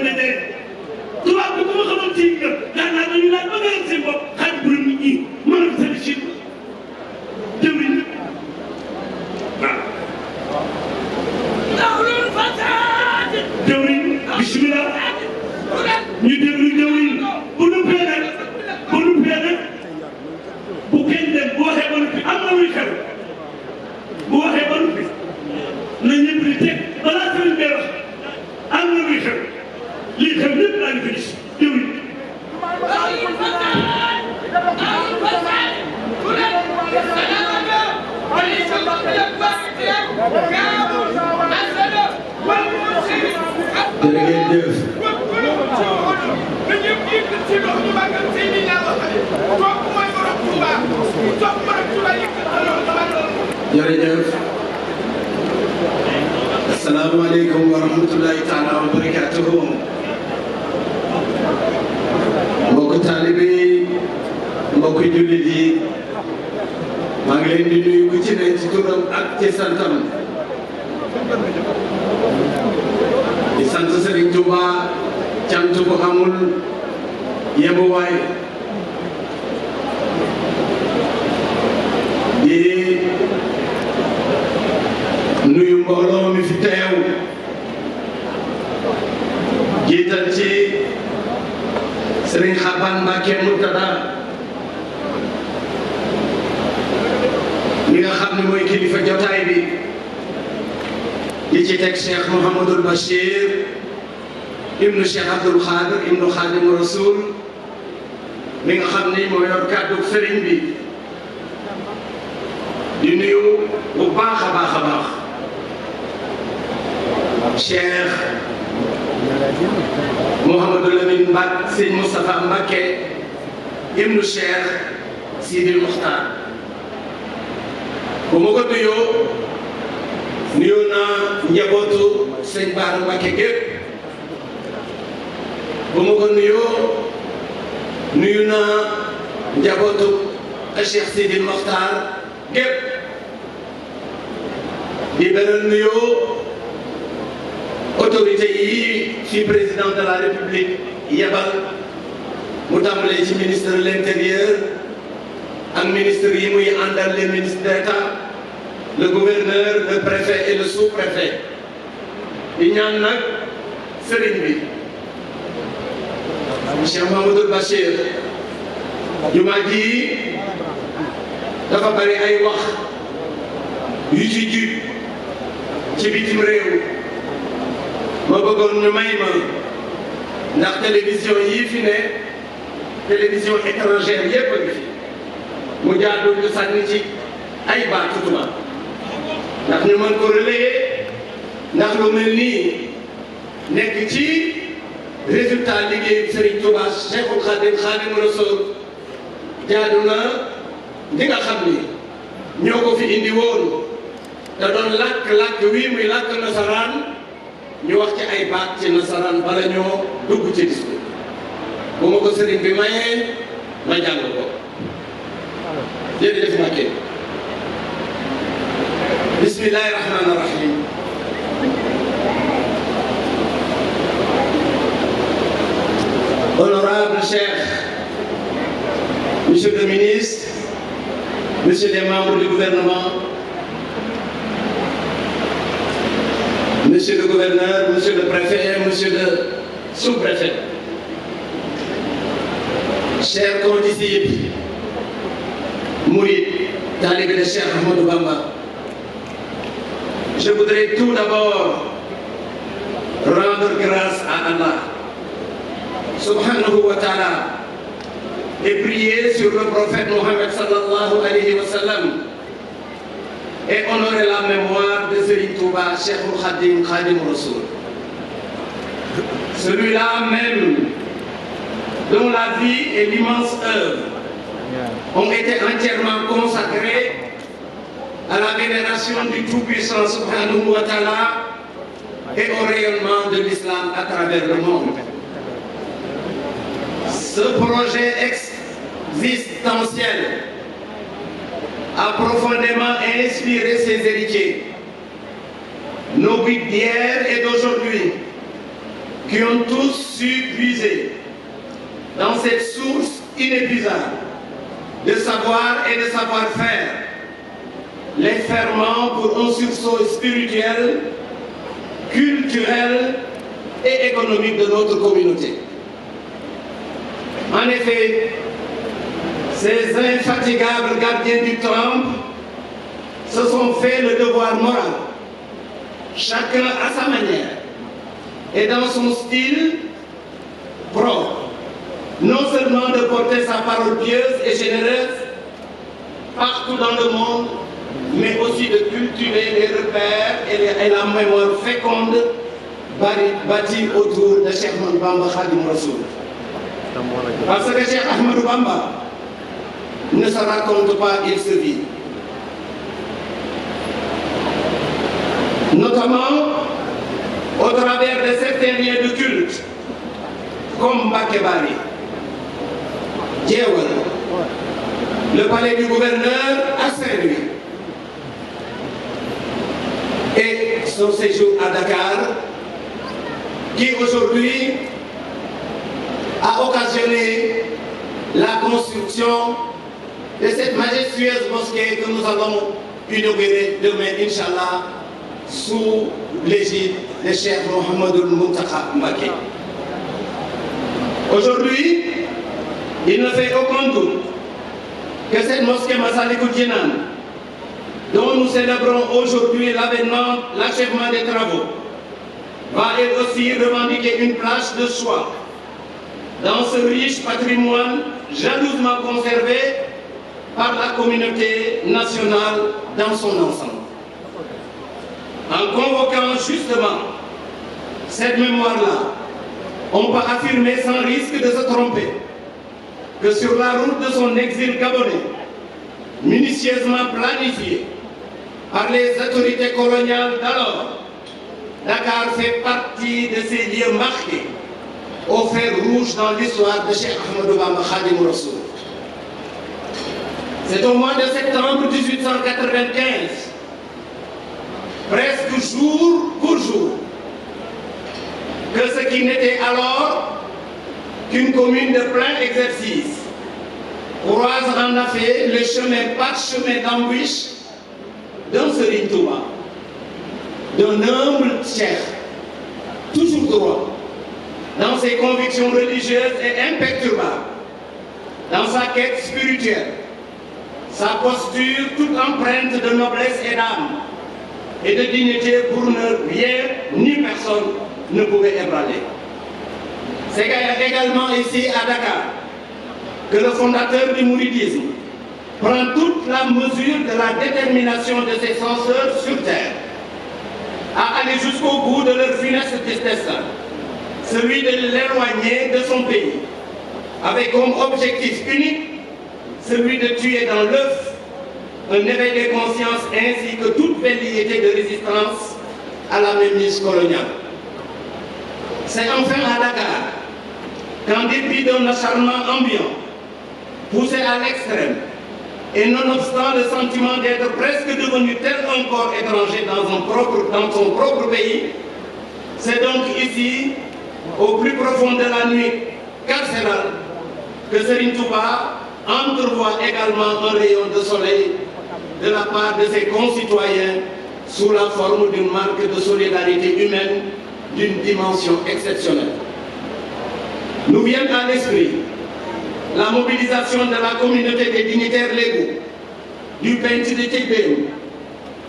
ne dee tubaab bi ku ma xamoon ci ngëm daanaka dañu naan ba nga seen bopp xaaj bu nit ñi mën a seen ci jëwriñ waaw. jëwriñ bisimilah ñu déglu jëwriñ bu nuppee nag bu kenn dem bu waxee ba noppi am na luy xew bu waxee ba noppi na ñëpp di teg balaa sëriñ bee wax am na luy xew lii xew lépp daañu ko gis jëwriñ. jërëjëf. jërëjëf. asalaamaaleykum wa rahmatulahi taala wa barakaatuhu. mbokk taalibe yi mbokk jullit yi maa ngi leen di nuyu ku ci ne ci turam ak ci santam. di sant Serigne Touba cant bu amul yemuwaay. di nuyu mbooloo mi fi teew jiital ci Serigne Xaban Mbacke Murtada mi nga xam ne mooy kilifa jotaay bi di ci teg Cheikh Mouhamadul Bachir ibnu Cheikh Abdoul Khadir ibnu Khadim Rasoul mi nga xam ni moo yor kàddu sëriñ bi di nuyu bu baax a baax a baax Cheikh Mouhamadou Lamine Mbacke sëñ Moustapha Mbacke ibnu Cheikh Sidil Muxtar bu ma ko nuyoo naa njabootu sëñ Baara Mbacke gépp bu ma ko nuyu naa njabootu Cheikh Sidil Muxtar gépp di beneen nuyoo autorité yi fi président de la république yebal mu tàmbalee ci ministre de l'intérieur ak ministre yi muy àndal les ministres d'État le gouverneur le préfet et le sous-préfet di ñaan nag sëriñ bi Cheikh Mahamadou Bachir jumaa ji dafa bari ay wax yu ci jib ci bitim réew ma bëggoon ñu may ma ndax télévision yii fi ne télévision étrangère yépp a ngi fi mu jaadu ñu sànni ci ay baatu tubaab ndax ñu mën ko relayer ndax lu mel nii nekk ci résultat liggéey Serigne Touba Cheikhul Khadim Khadim Rasoul jaadu na di nga xam ni ñoo ko fi indi woon te doon làkk wii muy làkk nasaraan ñu wax ci ay baat ci nasaraan bala ñoo dugg ci discours bu ma ko sëriñ bi mayee ma jàng ko jërëjëf Mbacke bismillahi rahmani rahim honorable Cheikh monsieur le ministre monsieur les membres du gouvernement monsieur le gouverneur, monsieur le préfet, monsieur le sous-préfet, chers condisciples, Mourides, talibés de Cheikh Ahmadou Bamba, je voudrais tout d'abord rendre grâce à Allah, subhanahu wa ta'ala, et prier sur le prophète Mohammed sallallahu alayhi wa sallam, et honorer la mémoire de Serigne Touba, Cheikhul Khadim Khadim Rasoul. Celui-là même, dont la vie et l'immense œuvre ont été entièrement consacrés à la vénération du Tout-Puissant subhanahu wa ta'ala et au rayonnement de l'islam à travers le monde. Ce projet existentiel a profondément inspiré ses héritiers, nos guides d'hier et d'aujourd'hui, qui ont tous su puiser dans cette source inépuisable de savoir et de savoir-faire les ferments pour un sursaut spirituel, culturel et économique de notre communauté. En effet, ces infatigables gardiens du temple se sont fait le devoir moral, chacun à sa manière et dans son style propre, non seulement de porter sa parole pieuse et généreuse partout dans le monde, mais aussi de cultiver les repères et la mémoire féconde bâtie autour de Cheikh Ahmadou Bamba Khadim Rassoul. Parce que Cheikh Ahmadou Bamba ne se raconte pas, il se vit. Notamment au travers de certains lieux de culte, comme Mbacké Bari, Djewel, le palais du gouverneur à Saint-Louis, et son séjour à Dakar, qui aujourd'hui a occasionné la construction de cette majestueuse mosquée que nous allons inaugurer demain, Inch'Allah, sous l'égide de Cheikh Mouhamadoul Mountakha Mbacké. Aujourd'hui, il ne fait aucun doute que cette mosquée Massalikul Jinan, dont nous célébrons aujourd'hui l'achèvement des travaux, va elle aussi revendiquer une place de choix dans ce riche patrimoine jalousement conservé par la communauté nationale dans son ensemble. En convoquant justement cette mémoire-là, on peut affirmer sans risque de se tromper que sur la route de son exil gabonais, minutieusement planifié par les autorités coloniales d'alors, Dakar fait partie de ces lieux marqués au fer rouge dans l'histoire de Cheikh Ahmadou Bamba Khadim Rassoul. C'est au mois de septembre 1895, presque jour pour jour, que ce qui n'était alors qu'une commune de plein exercice croise en effet le chemin parchemin d'embûches d'un Serigne Touba, d'un humble cheikh, toujours droit dans ses convictions religieuses et imperturbables, dans sa quête spirituelle, sa posture toute empreinte de noblesse et d'âme et de dignité pour ne rien ni personne ne pouvait ébranler. C'est également ici à Dakar que le fondateur du mouridisme prend toute la mesure de la détermination de ses censeurs sur terre à aller jusqu'au bout de leur funeste destin, celui de l'éloigner de son pays, avec comme objectif unique celui de tuer dans l'œuf un éveil des consciences ainsi que toute velléité de résistance à la mainmise coloniale. C'est enfin à Dakar qu'en dépit d'un acharnement ambiant, poussé à l'extrême, et nonobstant le sentiment d'être presque devenu tel un corps étranger dans son propre pays, c'est donc ici, au plus profond de la nuit carcérale, que Serigne Touba entrevoit également un rayon de soleil de la part de ses concitoyens sous la forme d'une marque de solidarité humaine d'une dimension exceptionnelle. Nous vient à l'esprit la mobilisation de la communauté des dignitaires légaux du Penc de Tibéou,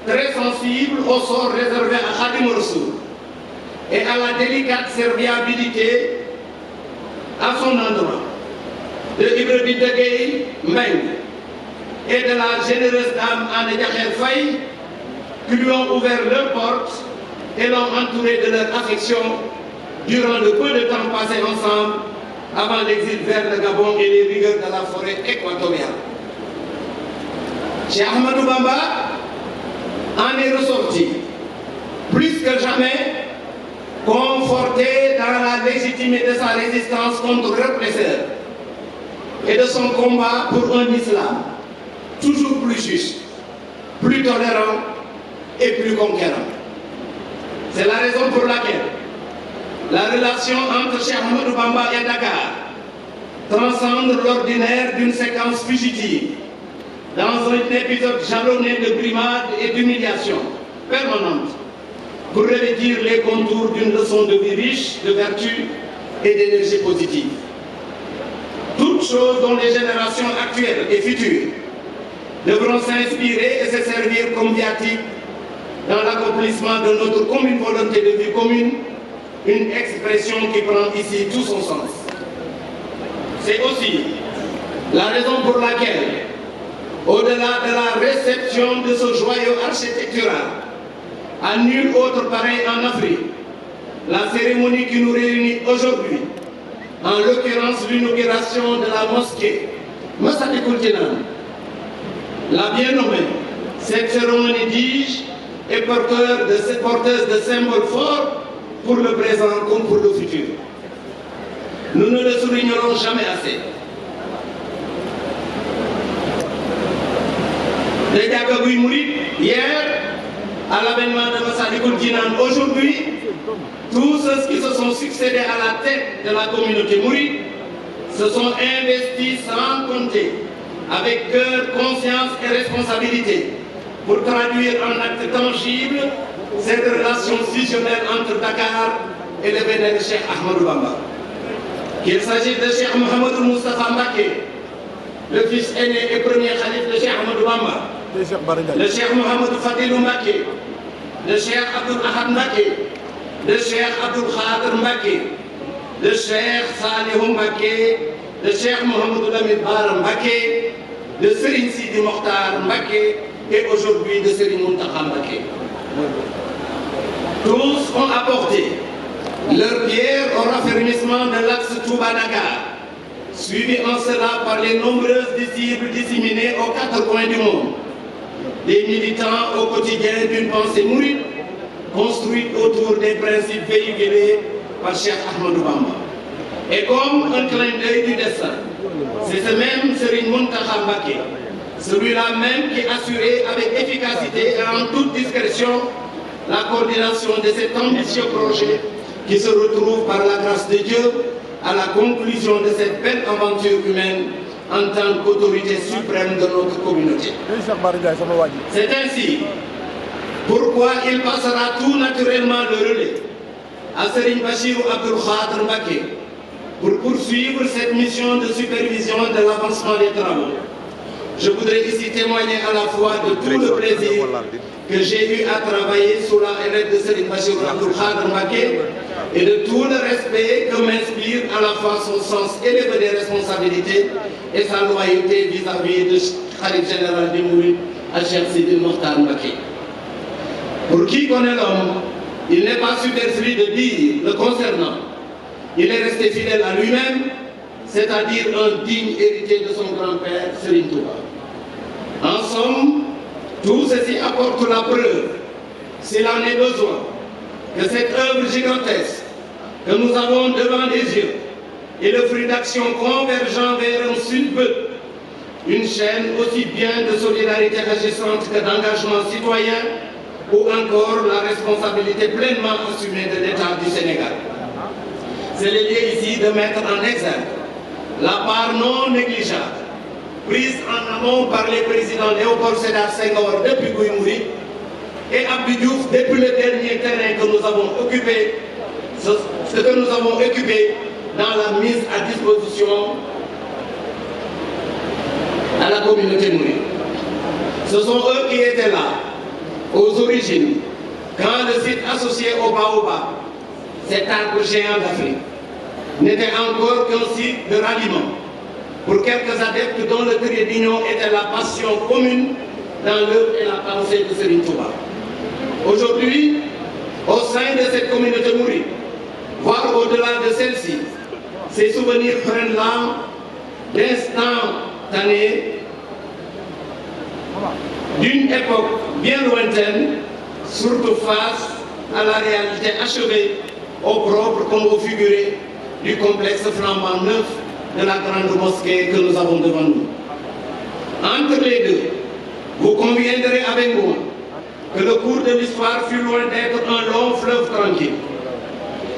très sensible au sort réservé à Khadim Rassoul et à la délicate serviabilité à son endroit de Ibra Binta Gueye Mbengue et de la généreuse dame Anne Diakher Faye, qui lui ont ouvert leurs portes et l'ont entouré de leur affection durant le peu de temps passé ensemble avant l'exil vers le Gabon et les rigueurs de la forêt équatoriale. Cheikh Ahmadou Bamba en est ressorti, plus que jamais, conforté dans la légitimité de sa résistance contre l'oppresseur et de son combat pour un islam toujours plus juste, plus tolérant et plus conquérant. C'est la raison pour laquelle la relation entre Cheikh Ahmadou Bamba et Dakar transcende l'ordinaire d'une séquence fugitive dans un épisode jalonné de brimades et d'humiliation permanente pour revêtir les contours d'une leçon de vie riche de vertu et d'énergie positive. Toutes choses dont les générations actuelles et futures devront s'inspirer et se servir comme viatique dans l'accomplissement de notre commune volonté de vie commune, une expression qui prend ici tout son sens. C'est aussi la raison pour laquelle, au-delà de la réception de ce joyau architectural, à nul autre pareil en Afrique, la cérémonie qui nous réunit aujourd'hui, en l'occurrence l'inauguration de la mosquée Massalikul Jinan, la bien nommée, cette cérémonie, dis-je, est porteuse de symboles forts pour le présent comme pour le futur. Nous ne le soulignerons jamais assez. Les Diakabouy Mouride, hier, à l'avènement de Massalikul Jinan, aujourd'hui, tous ceux qui se sont succédés à la tête de la communauté mouride se sont investis sans compter, avec cœur, conscience et responsabilité, pour traduire en actes tangibles cette relation fusionnelle entre Dakar et le vénéré Cheikh Ahmadou Bamba. Qu'il s'agisse de Cheikh Mohamedou Moustapha Mbacké, le fils aîné et premier khalife de Cheikh Ahmadou Bamba, le Cheikh Mohamedou Fadilou Mbacké, le Cheikh Abdoul Ahad Mbacké, le Cheikh Abdoul Khader Mbacké, le Cheikh Salihou Mbacké, le Cheikh Mohamedou Lamine Bara Mbacké, de Serigne Sidi Mokhtar Mbacké et aujourd'hui de Serigne Mountakha Mbacké. Tous ont apporté leur pierre au raffermissement de l'axe Touba-Dakar, suivi en cela par les nombreuses disciples disséminés aux quatre coins du monde, des militants au quotidien d'une pensée mouride construite autour des principes véhiculés par Cheikh Ahmadou Bamba. Et comme un clin d'œil du destin, c'est ce même Serigne Mountakha Mbacké, celui-là même qui assurait avec efficacité et en toute discrétion la coordination de cet ambitieux projet qui se retrouve par la grâce de Dieu à la conclusion de cette belle aventure humaine en tant qu'autorité suprême de notre communauté. C'est ainsi pourquoi il passera tout naturellement le relais à Serigne Bachirou Abdoul Khader Mbacké pour poursuivre cette mission de supervision de l'avancement des travaux. Je voudrais ici témoigner à la fois de tout le plaisir que j'ai eu à travailler sous la aide de Serigne Bachirou Abdoul Khader Mbacké et de tout le respect que m'inspire à la fois son sens élevé des responsabilités et sa loyauté vis-à-vis de Khalife général des Mourides, Cheikh Sidi Mokhtar Mbacké. Pour qui connaît l'homme, il n'est pas superflu de dire le concernant. Il est resté fidèle à lui-même, c'est-à-dire un digne héritier de son grand-père, Serigne Touba. En somme, tout ceci apporte la preuve, s'il en est besoin, que cette œuvre gigantesque que nous avons devant les yeux est le fruit d'actions convergentes vers un sud-but, une chaîne aussi bien de solidarité agissante que d'engagement citoyen, ou encore la responsabilité pleinement assumée de l'État du Sénégal. C'est le lieu ici de mettre en exergue la part non négligeable prise en amont par les présidents Léopold Sédar Senghor depuis Guy Mouride et Abdou Diouf depuis le dernier terrain que nous avons occupé, ce que nous avons occupé dans la mise à disposition à la communauté mouride. Ce sont eux qui étaient là, aux origines, quand le site associé au Baobab, cet arbre géant d'Afrique, n'était encore qu'un site de ralliement pour quelques adeptes dont le trait d'union était la passion commune dans l'œuvre et la pensée de Serigne Touba. Aujourd'hui, au sein de cette communauté mouride, voire au-delà de celle-ci, ces souvenirs prennent l'âme d'instantané d'une époque bien lointaine, surtout face à la réalité achevée, au propre comme au figuré du complexe flambant neuf de la grande mosquée que nous avons devant nous. Entre les deux, vous conviendrez avec moi que le cours de l'histoire fut loin d'être un long fleuve tranquille.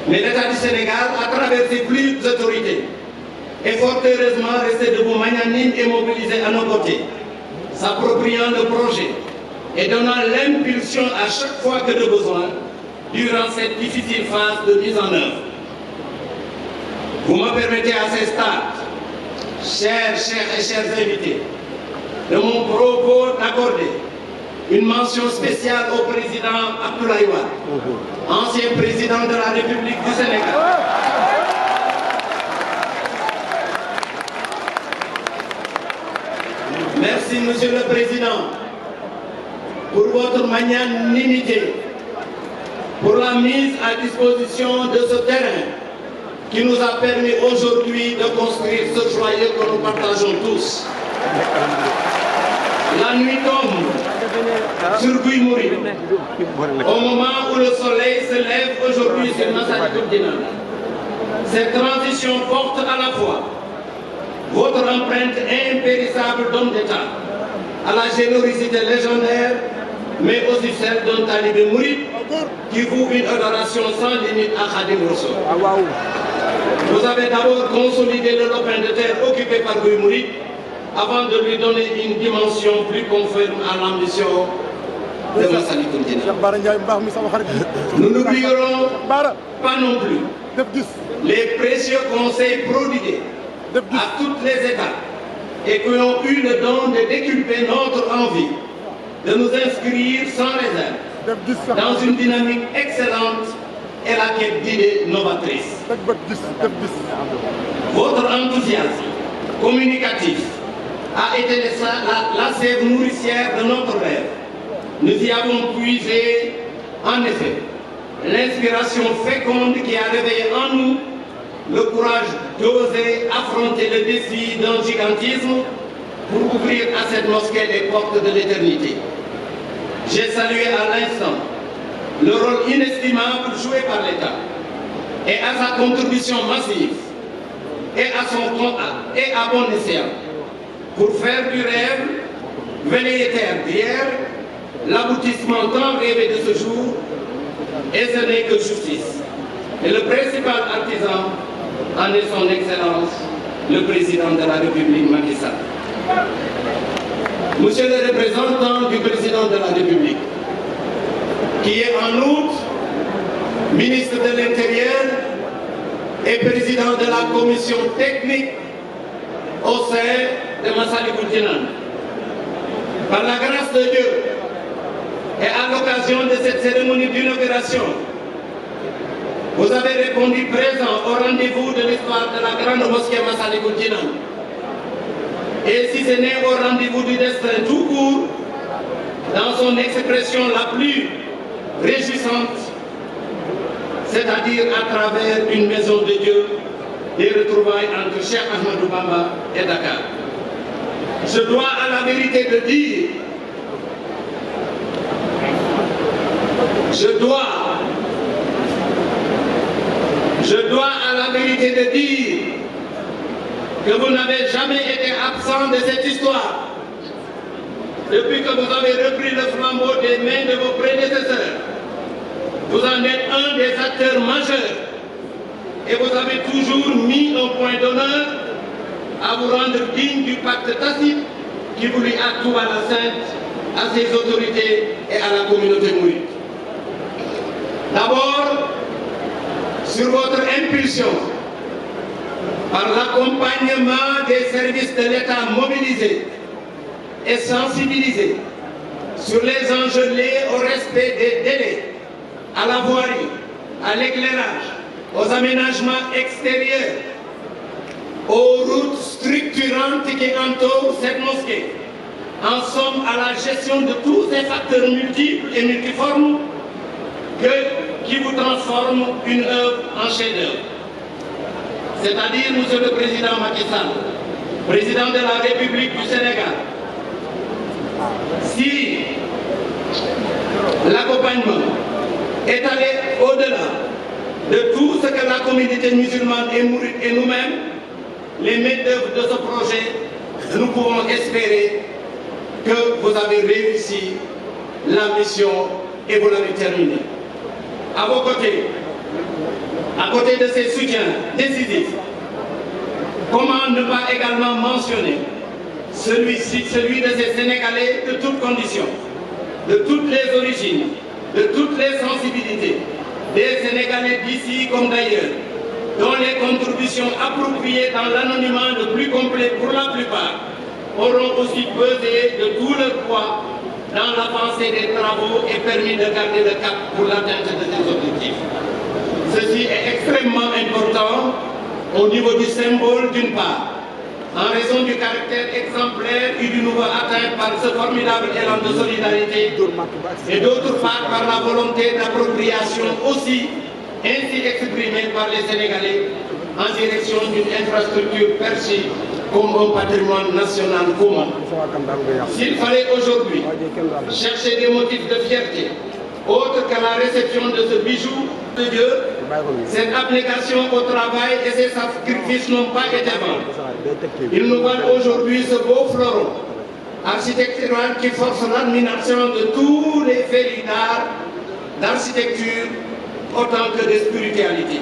Mais l'État du Sénégal, à travers ses plus autorités, est fort heureusement resté debout, magnanime et mobilisé à nos côtés, s'appropriant le projet et donnant l'impulsion à chaque fois que de besoin durant cette difficile phase de mise en œuvre. Vous me permettez à ce stade, chers invités, de mon propos d'accorder une mention spéciale au président Abdoulaye Wade, ancien président de la République du Sénégal. Merci, Monsieur le Président, pour votre magnanimité, pour la mise à disposition de ce terrain qui nous a permis aujourd'hui de construire ce joyau que nous partageons tous. La nuit tombe sur Guy Mouride, au moment où le soleil se lève aujourd'hui sur Massalikul Jinane. Cette transition porte à la fois votre empreinte impérissable d'homme d'État, à la générosité légendaire, mais aussi celle d'un talibé mouride qui voue une adoration sans limite à Khadim Rassoul. Vous avez d'abord consolidé le lopin de terre occupé par Guy Mouride avant de lui donner une dimension plus conforme à l'ambition de Massalikul Jinane. Nous n'oublierons pas non plus les précieux conseils prodigués à toutes les étapes et qui ont eu le don de déculper notre envie de nous inscrire sans réserve dans une dynamique excellente et la quête d'idées novatrices. Votre enthousiasme communicatif a été la sève nourricière de notre rêve. Nous y avons puisé, en effet, l'inspiration féconde qui a réveillé en nous le courage d'oser affronter le défi d'un gigantisme pour ouvrir à cette mosquée les portes de l'éternité. J'ai salué à l'instant le rôle inestimable joué par l'État et à sa contribution massive et à bon escient pour faire du rêve velléitaire d'hier l'aboutissement tant rêvé de ce jour, et ce n'est que justice. Et le principal artisan en est son Excellence, le président de la République, Macky Sall. Monsieur le représentant du président de la République, qui est en outre ministre de l'Intérieur et président de la commission technique au sein de Massalikul Jinane. Par la grâce de Dieu et à l'occasion de cette cérémonie d'inauguration, vous avez répondu présent au rendez-vous de l'histoire de la grande mosquée Massalikul Jinane. Et si ce n'est au rendez-vous du destin tout court, dans son expression la plus réjouissante, c'est-à-dire à travers une maison de Dieu, des retrouvailles entre Cheikh Ahmadou Bamba et Dakar. Je dois à la vérité de dire, je dois à la vérité de dire que vous n'avez jamais été absent de cette histoire. Depuis que vous avez repris le flambeau des mains de vos prédécesseurs, vous en êtes un des acteurs majeurs et vous avez toujours mis un point d'honneur à vous rendre digne du pacte tacite qui vous lie à tout à la Sainte, à ses autorités et à la communauté mouride. D'abord, sur votre impulsion, par l'accompagnement des services de l'État mobilisés et sensibilisés sur les enjeux liés au respect des délais, à la voirie, à l'éclairage, aux aménagements extérieurs, aux routes structurantes qui entourent cette mosquée, en somme à la gestion de tous ces facteurs multiples et multiformes qui vous transforment une œuvre en chef-d'œuvre. C'est-à-dire, Monsieur le Président Macky Sall, Président de la République du Sénégal, si l'accompagnement est allé au-delà de tout ce que la communauté musulmane et mouride et nous-mêmes, les maîtres-d'œuvre de ce projet, nous pouvons espérer que vous avez réussi la mission et vous l'avez terminée. À vos côtés, À côté de ces soutiens décisifs, comment ne pas également mentionner celui de ces Sénégalais de toutes conditions, de toutes les origines, de toutes les sensibilités, des Sénégalais d'ici comme d'ailleurs, dont les contributions appropriées dans l'anonymat le plus complet pour la plupart auront aussi pesé de tout leur poids dans l'avancée des travaux et permis de garder le cap pour l'atteinte de ces objectifs. Ceci est extrêmement important au niveau du symbole d'une part, en raison du caractère exemplaire et du nouveau atteint par ce formidable élan de solidarité, et d'autre part par la volonté d'appropriation aussi ainsi exprimée par les Sénégalais en direction d'une infrastructure perçue comme un patrimoine national commun. S'il fallait aujourd'hui chercher des motifs de fierté, autres que la réception de ce bijou de Dieu, cette application au travail et ces sacrifices n'ont pas été vains. Ils nous valent aujourd'hui ce beau fleuron architectural qui force l'admiration de tous les férus d'art, d'architecture, autant que de spiritualité.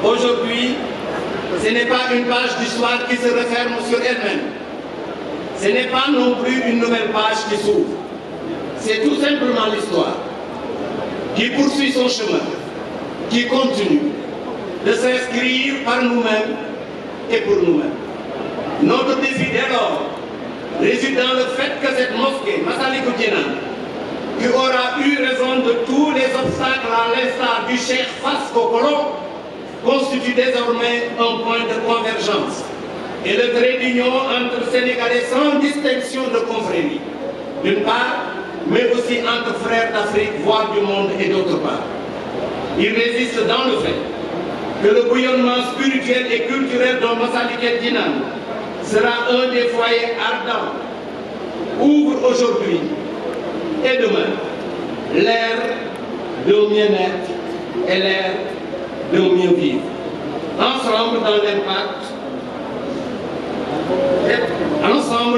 Aujourd'hui, ce n'est pas une page d'histoire qui se referme sur elle-même. Ce n'est pas non plus une nouvelle page qui s'ouvre. C'est tout simplement l'histoire qui poursuit son chemin, qui continue de s'inscrire par nous-mêmes et pour nous-mêmes. Notre défi dès lors réside dans le fait que cette mosquée, Massalikul Jinan, qui aura eu raison de tous les obstacles à l'instar du Cheikh face au colon, constitue désormais un point de convergence et le trait d'union entre Sénégalais sans distinction de confrérie, d'une part, mais aussi entre frères d'Afrique, voire du monde, et d'autre part. Il résiste dans le fait que le bouillonnement spirituel et culturel dont Massalikul Jinan sera un des foyers ardents, ouvre aujourd'hui et demain l'ère de mieux-être et l'ère de mieux vivre. Ensemble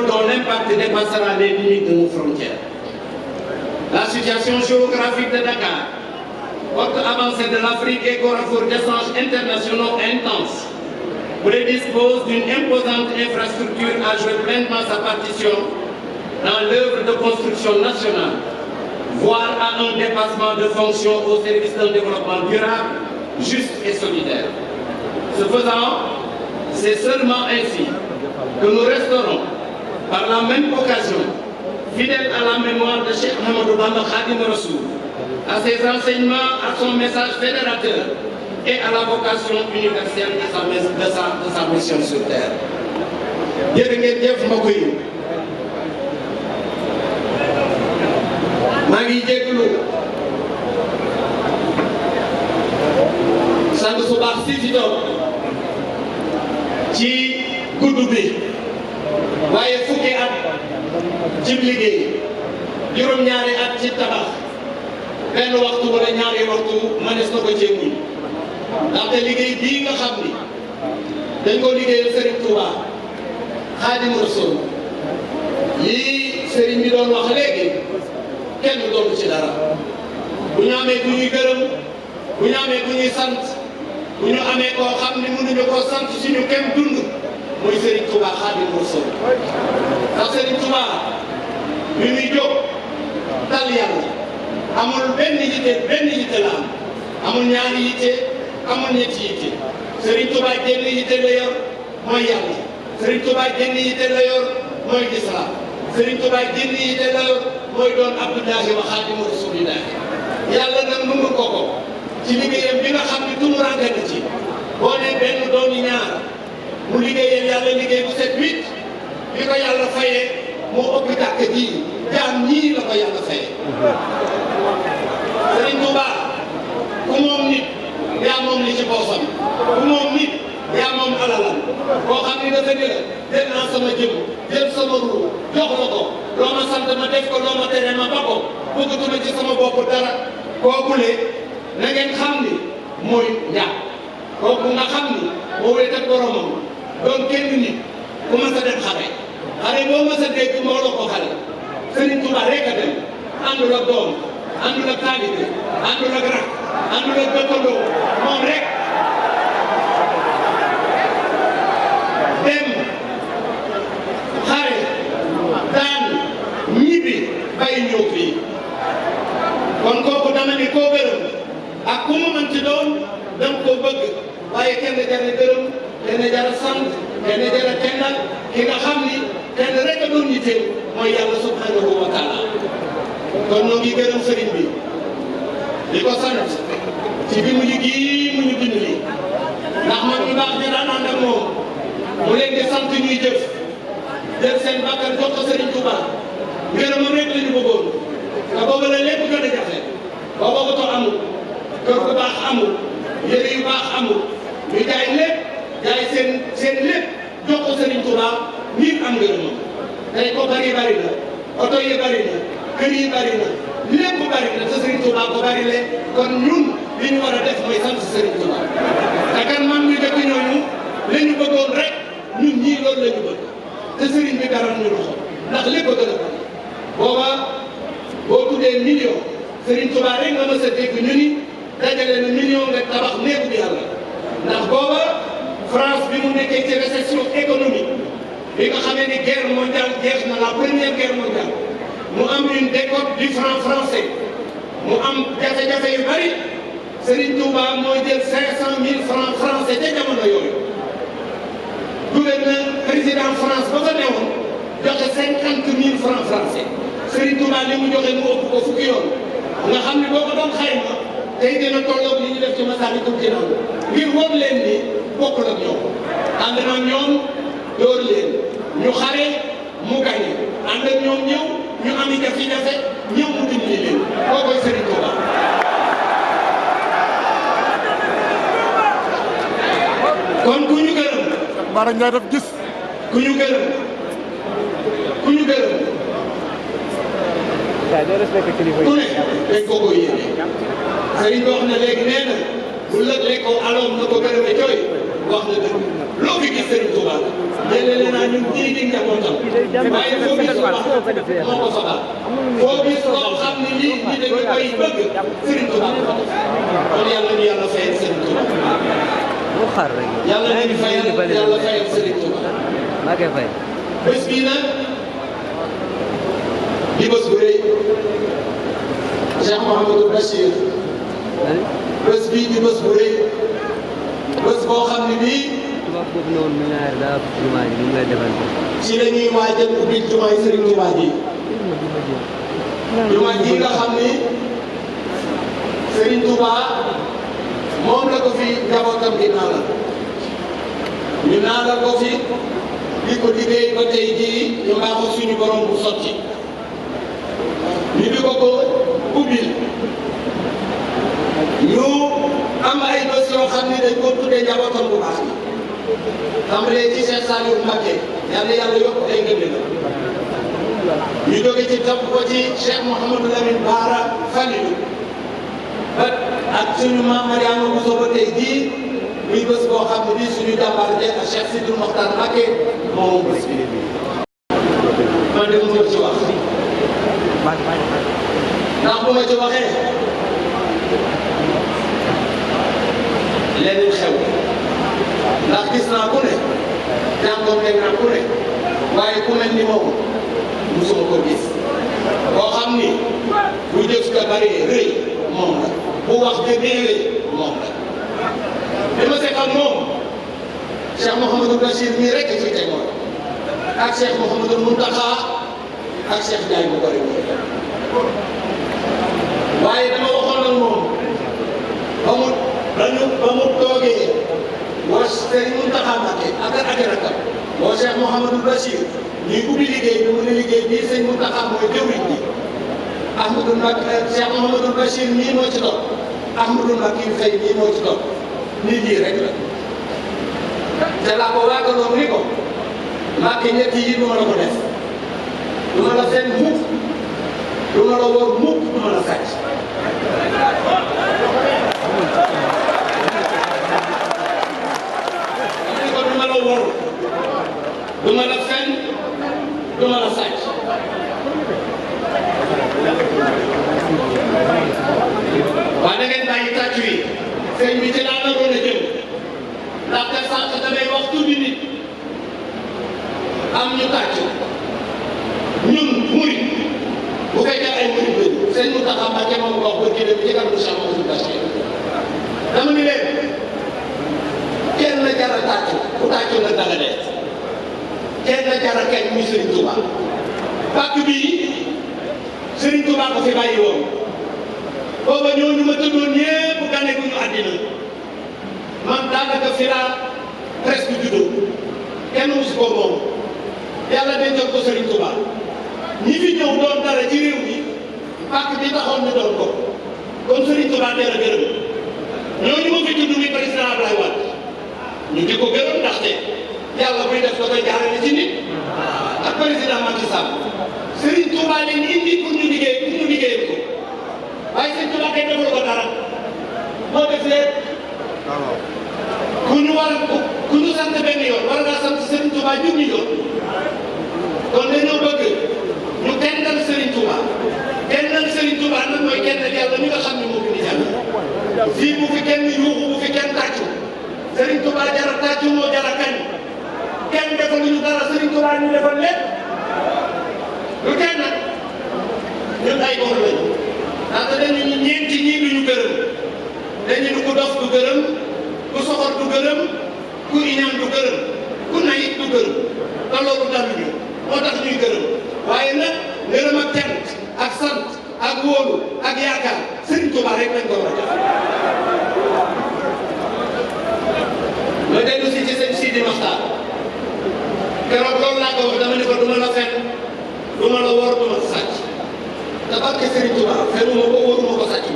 dont l'impact dépassera les limites de nos frontières. La situation géographique de Dakar, porte avancée de l'Afrique et carrefour d'échanges internationaux intenses, prédispose d'une imposante infrastructure à jouer pleinement sa partition dans l'œuvre de construction nationale, voire à un dépassement de fonctions au service d'un développement durable, juste et solidaire. Ce faisant, c'est seulement ainsi que nous resterons, par la même occasion, fidèles à la mémoire de Cheikh Ahmadou Bamba Khadim Rassoul, à ses enseignements, à son message fédérateur et à la vocation universelle de sa mission sur terre. jërë ngeen jëf mbokk yi maa ngi jégalu sang su baax si fi toog ci gudd bi waaye fukki at ci liggéey juróom-ñaari at ci tabax benn waxtu wala ñaari waxtu mënees na ko cee muñ ndaxte liggéey bii nga xam ni dañ ko liggéeyal Serigne Touba Xaadimu Rasuul lii Serigne bi doon wax léegi kenn doonu ci dara bu ñu amee ku ñuy gërëm bu ñu amee ku ñuy sant bu ñu amee koo xam ni mënuñu ko sant suñu kenn dund muy Serigne Touba Xaadimu Rasuul ndax Serigne Touba bi muy jóg tal yàlla amul benn yitte la am amul ñaari yitte amul ñetti yitte Serigne Touba jenn yitte la yor mooy yàlla Serigne Touba jenn yitte la yor mooy islam Serigne Touba jenn yitte la yor mooy doon Abdullahi wa Xaadimu Rasulillahi yàlla nag nungu ko ci liggéeyam bi nga xam ne tumurànke na ci boo ne benn doomi ñaar mu liggéeyal yàlla liggéey bu set wicc li ko yàlla fayee moo ëpp dàkk ji jaam ñii la ko yàlla fayee Serigne Touba ku moom nit yaa moom li ci boosam ku moom nit yaa moom alalam koo xam ni dafa ne la jël naa sama jëm jël sama ruu jox la ko loo ma sant ma def ko loo ma tere ma ba ko bëggatuma ci sama bopp dara kookule na ngeen xam ni mooy njàpp kooku nga xam ni moo wéet ak boromam doon kenn nit ku ma sa dem xare boo ma sa dégg moo la ko xare Serigne Touba rek a dem àndul ak doom àndul ak taalibe àndul ak rak àndul ak dëkkandoo moom rek dem xare daan ñibbi bàyyi ñëw fii kon kooku dama ne koo gërëm ak ku mu mën ci doon dama koo bëgg waaye kenn jara gërëm kenn jara sant kenn jara kennal ki nga xam ni kenn rek a doon yitteem mooy yàlla subhanahu wa taala kon ñoo ngi gërëm sëriñ bi di ko sant ci bi mu liggéey mu ñu bind lii ndax man ñu baax ñu daan ànd ak moom mu leen di sant ñuy jëf jël seen bàkkan jox ko Sëriñ Tuuba ngërëmam rek la ñu bëggoon te boobu la lépp gën a jafe boobu oto amul kër bu baax amul yëre yu baax amul ñu jaay lépp jaay seen lépp jox ko Sëriñ Tuuba ngir am ngërëmam tey ko bari na oto yi bari na kër yi bari na lépp bari na te Sëriñ Tuuba ko bari le kon ñun li ñu war a def mooy sant Sëriñ Tuuba te kan man ñu dëkk ñooñu la ñu bëggoon rek ñun ñii loolu la ñu bëgg te sëriñ bi garal ñu loxo ndax lépp a gën a bari booba boo tuddee million Sëriñ Tuuba rek nga mës a dégg ñu ni dajale na million nga tabax néegu bi yàlla ndax booba France bi mu nekkee ci récession économique bi nga xamee ni guerre mondiale jeex na la première guerre mondiale mu am une décote du franc français mu am jafe-jafe yu bari Serigne Touba mooy jël 500 000 francs français ca jamono yooyu gouverneur président France ba fa newoon joxe 50 000 francs français Serigne Touba li mu joxe mu ëpp ko fukki yoon nga xam ne boo ko doon xayma tey dina tolloog li ñu def ci Masaalikul Jinaan ngir wóor leen ni bokkul ak ñoom ànd na ñoom door leen ñu xare mu gañe ànd ak ñoom ñëw ñu am i jafe-jafe ñëw mu dimbali leen koo koy Serigne Touba. kon ku ñu gërëm. Bara Ndiaye daf gis. ku ñu gërëm. ku ne dañ ko koy yéene. Serigne bi wax na léegi nee na bu lëkkalee ko aloom na ko gërëmee cooy wax na dëgg loo fi gis Serigne Touba jëlee naa ñun ñii di njabootam waaye foo gis wax moo ko soxal foo gis loo xam ne lii ñi dañu koy bëgg Serigne Touba ko def kon yàlla ñu yàlla fayal Serigne Touba yàlla nañu fayal Serigne Touba bés bii nag di bés bu rëy Cheikh Mouhamadou Bachir bés bii di bés bu rëy bés boo xam ne bii ci la ñuy waajal ubbi jumaay Serigne Touba ji jumaa ji nga xam ni Serigne Touba moom la ko fi njabootam di naanal ñu naanal ko fi di ko liggéey ba tey jii ñu baaxoo suñu borom bu sotti ñu di ko ubbil ñu am ay bés yoo xam ne dañ ko tuddee njabootam bu baax yi tàmbalee ci Cheikh Saliou Mbacké yàlla yàlla yokk ay ngëneel ñu jóge ci topp ko ci Cheikh Mouhamadou Lamine Bara Falilou ba ak suñu maam Mariama Bousso ba tey jii muy bés boo xam ne bii suñu jàmbaar je ak Cheikh Sidou Mokhtar Mbacké moom bés bi man de mosoo ci wax ndax bu ma ci waxee leneen xew ndax gis naa ku ne jàngoon naa ku ne waaye ku mel ni moom musuma ko gis boo xam ni bu jëf ka bari rëy moom la bu wax dëggee rëy moom la li ma seqal moom Cheikh Mouhamadou Bachir mii rek ci tegoon ak Cheikh Mouhamadou Mountakha ak Cheikh Ndiaye bu bari waaye dama waxoon ak moom ba mu toogee wa Serigne Mountakha Mbacké ak rakam wa Cheikh Mouhamadou Bachir ñuy ubbi liggéey bi mu ne liggéey bii sëñ Mountakha mooy jëwriñ bi Ahmadou Mbacké Cheikh Mouhamadou Bachir mii moo ci topp Ahmadou Mbacké Faye mii moo ci topp nit lii rek la te laa ko waagaloon ni ko Mbacké ñett yi du ma la ko def du ma la fen mukk du ma la wor mukk du ma la sàcc du ma la wor du ma la fen du ma la sàcc waaye da ngeen bàyyi sëñ bi ci laa naroon a jëm ndaxte sànq damay wax tuddi nit am ñu tàcc ñun murit bu fekkee ay murit lañu sëñ Mountakha Mbacké moom wax ba kii dem ci kanamu Cheikh Mouhamadou Bachir dama ni leen kenn la jar a tàcc ku tàccu nag danga dee kenn la jar a kañ muy Serigne Touba pàcc bii Serigne Touba ko fi bàyyi woon booba ñooñu ma tëddoon ñépp gane gu ñu àddina man daanaka fi laa presque juddoo kenn musu ko moom yàlla dencal ko Serigne Touba ñi fi ñëw doon dara ci réew mi pàcc bi taxoon ñu doon ko kon Serigne Touba teel a gërëm ñooñu ma fi tudd muy président Abdoulaye Wade ñu di ko gërëm ndaxte yàlla buy def da koy jaarale ci nit ak président Macky Sall Serigne Touba leen indi pour ñu liggéeyal ko waaye Serigne Touba kay defal ko dara moo def lépp ku ñu sant benn yoon war ngaa sant Serigne Touba junni yoon kon dañoo bëgg ñu kennal Serigne Touba kennal Serigne Touba nag mooy kennal yàlla mi nga xam ne moo fi di jàll fii bu fi kenn yuuxu bu fi kenn tàccu Serigne Touba jara tàccu moo jara kañ kenn defaluñu dara Serigne Touba ñu defal lépp lu kenn nag ñun ay góor lañu ndaxte dañu ñeenti ñii duñu gërëm dañu ni ku dof du gërëm ku soxor du gërëm ku iñaan du gërëm ku nayit du gërëm te loolu daluñu moo tax ñuy gërëm waaye nag ngërëm ak cant ak sant ak wóolu ak yaakaar Serigne Touba rek lañ ko war a def ma dellu si ci sëñ Sidi Maxtaar keroog loolu laa ko wax dama ne ko du ma la fenn du ma la wor du ma sàcc te barke Serigne Touba fenuma ko wóoruma ko sàcc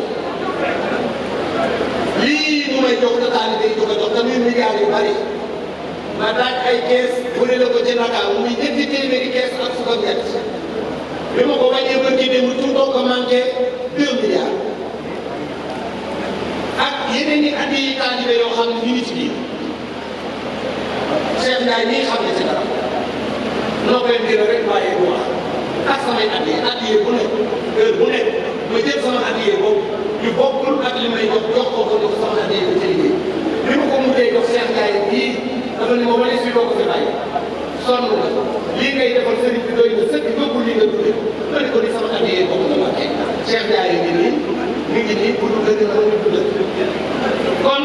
lii mu may jox te taalibe yi jox te muy milliards yu bari ma daaj ay kees bu ne la ko ci Dakar muy ñetti téeméeri kees ak fukk ak ñett bi ma ko wàññee ba kii démb tuutoo ko manqué 2 milliards ak yeneen i addi yi taalibe yoo xam ne ñu ngi ci biir Cheikh Ndiaye ñii xam ne ci dara noo koy mbir rek waaye bu wax ak samay addiye bu nekk heure bu nekk ma jël sama addiye boobu ñu bokkul ak li may jox ko ko jox sama addiye bu ci liggéey li ma ko mujjee jox Cheikh Ndiaye bii dafa ne ma wala si doo ko fi bàyyi sonn nga lii ngay defal sëriñ bi doy na sëkk yóbbul li nga dundee ma ne ko ni sama addiye boobu la wàccee Cheikh Ndiaye ngi nii mi ngi nii bu dul gën a mën a dundal kon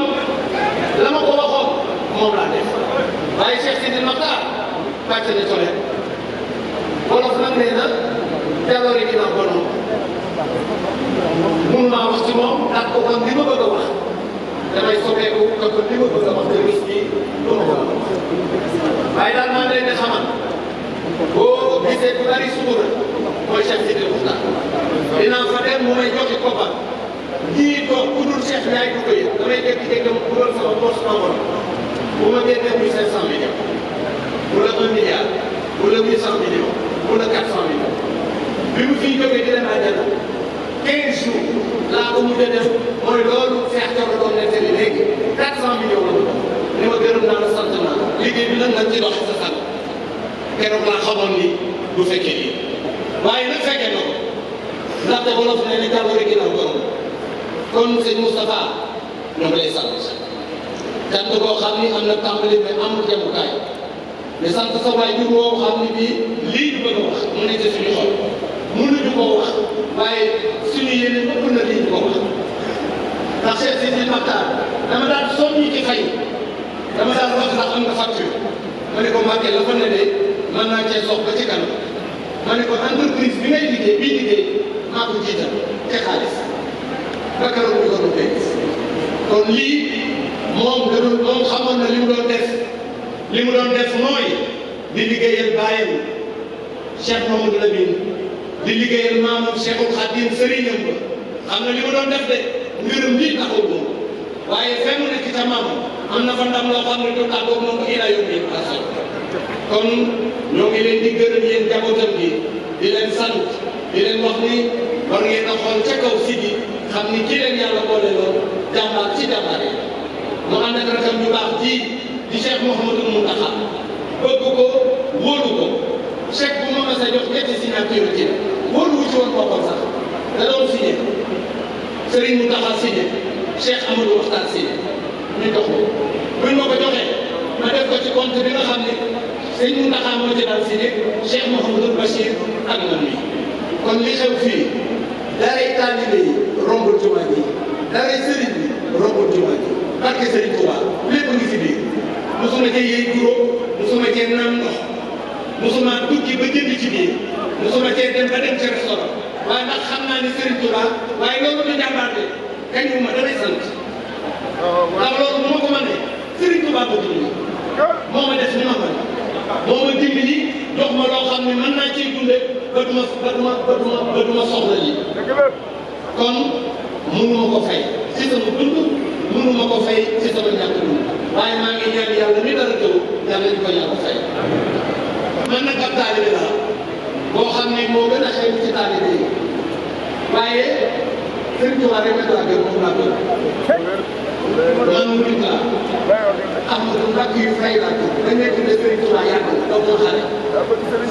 la ma ko waxoon moom laa def waaye Cheikh Sidi Maxtaar bàcc na cole wolof nag nee na jaloore dina bonoon mun maa wax ci moom ndax ko kon li ma bëgg a wax damay soppeeku te kon li ma bëgg a wax te bés bii du ma ko wax waaye daal maa ngi leen di xamal boo gisee ku bari sutura mooy Cheikh Sidi Maxtaar dinaa fa dem mu may joxe koppar kii toog ku dul Cheikh Ndiaye du ko yëg damay jékki-jékki mu dugal sama poche enveloppe bu ma génnee muy 500 millions wala 1 milliard wala 800 millions wala 400 millions bi mu fiy jógee di dem àjjana 15 jours laa ko mujj a def mooy loolu Cheikh Thioro doon nettali léegi 400 millions la ko doon ni ma gërëm naa la sant naa liggéey bi nag nañ ci dox sa sant keroog laa xamoon ni du fekkee lii waaye nag fekkee na ko ndaxte wolof ne ni jàll rek ginnaaw borom kon sëñ Moustapha ñoo ngi lay sant cant boo xam ni am na tàmbali mais amul jemukaay mais sant sa waajur woo xam ni bii lii ñu bëgg a wax mu nekk suñu xol mënuñu koo wax waaye suñu yéene ëpp na lii ñu ko wax ndax Cheikh Sidi Maxtaar dama daan soññi ci fay dama daan wax ndax am nga facture ma ne ko Mbàkke la fa ne de mën naa cee sox ba ci kanam ma ne ko entreprise bi ngay liggéey maa ko jiital te xaalis ba keroog ñu ko doon dégg kon lii moom xamoon na li mu doon def mooy di liggéeyal baayam Cheikh Mamadou Lamine di liggéeyal maamam Cheikhul Khadim sëriñam ba xam na li mu doon def de mbirum lii taxul moom waaye fenn nekk ca maamam am na fa ndam loo xam ne du tàggoog moom ko ila yóbbu kon ñoo ngi leen di gërëm yéen jabootam gi di leen sant di leen wax ni war ngeen a xool ca kaw si gi xam ni ki leen yàlla boole loolu jàmbaar ci jàmbaar yi mu ànd ak rakam yu baax ji di Cheikh Mouhamadou Mountakha bëgg ko wóolu ko chèque bu ma mës a jox ñetti signature ci wóolu wu ci woon boppam sax da doon signé Serigne Mountakha signé Cheikh Amadou Mokhtar Sy ñu jox ko buñ ma ko joxee ma def ko ci compte bi nga xam ne sëñ Mountakha moo ci dal si ne Cheikh Mouhamadou Bachir ak man mi kon li xew fii daray taalibe yi rombul jumaa ji daray sëriñ bi rombul jumaa ji barke Sëriñ Tuubaa lépp ngi si biir musuma cee yey juróom musuma cee naan ndox musuma tukki ba jënd ci biir musuma cee dem ba dem ci restaurant waaye ndax xam naa ni Sëriñ Tuubaa waaye loolu du njàmbaarte kañ ma damay sant ndax loolu bu ma ko mënee Sëriñ Tuubaa ko dund moo ma def ni ma mën moo ma dimbali jox ma loo xam ne mën naa ciy dunde ba du ma soxla yi kon mënu ma ko fay si sama dund mënu ma ko fay si sama ñàkk dund waaye maa ngi ñaan yàlla mi dara tëw yàlla ñu ko yàlla fay man nag ab taalibe laa boo xam ne moo gën a xew ci taalibe yi waaye Sëriñ Tuubaa rek laa gën moom laa gën man murid laa Ahmadou Mbacké yu fay laa tudd dañ lay tuddee Sëriñ Tuubaa yàgg na doo ko xale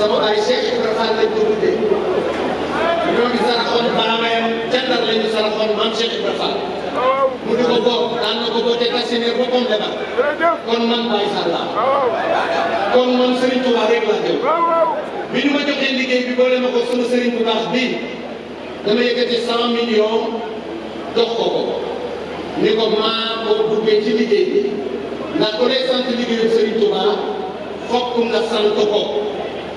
sama baay Cheikh Ibrahima Fall lañ ko tuddee ñoo ngi saraxoon baramayam jàndal lañu saraxoon maam Cheikh Ibrahima Fall mu di ko boot daan na ko bootee tasine boppam defar kon man Baye Fall laa kon man Sëriñ Tuubaa rek laa gëm bi ñu ma joxee liggéey bi boole ma ko sunu sëriñ bu baax bii dama yëkkati 100 millions jox ko ni ko maa ko duggee ci liggéey bi ndax ku lay sant liggéeyu Sëriñ Tuubaa fokk nga sant ko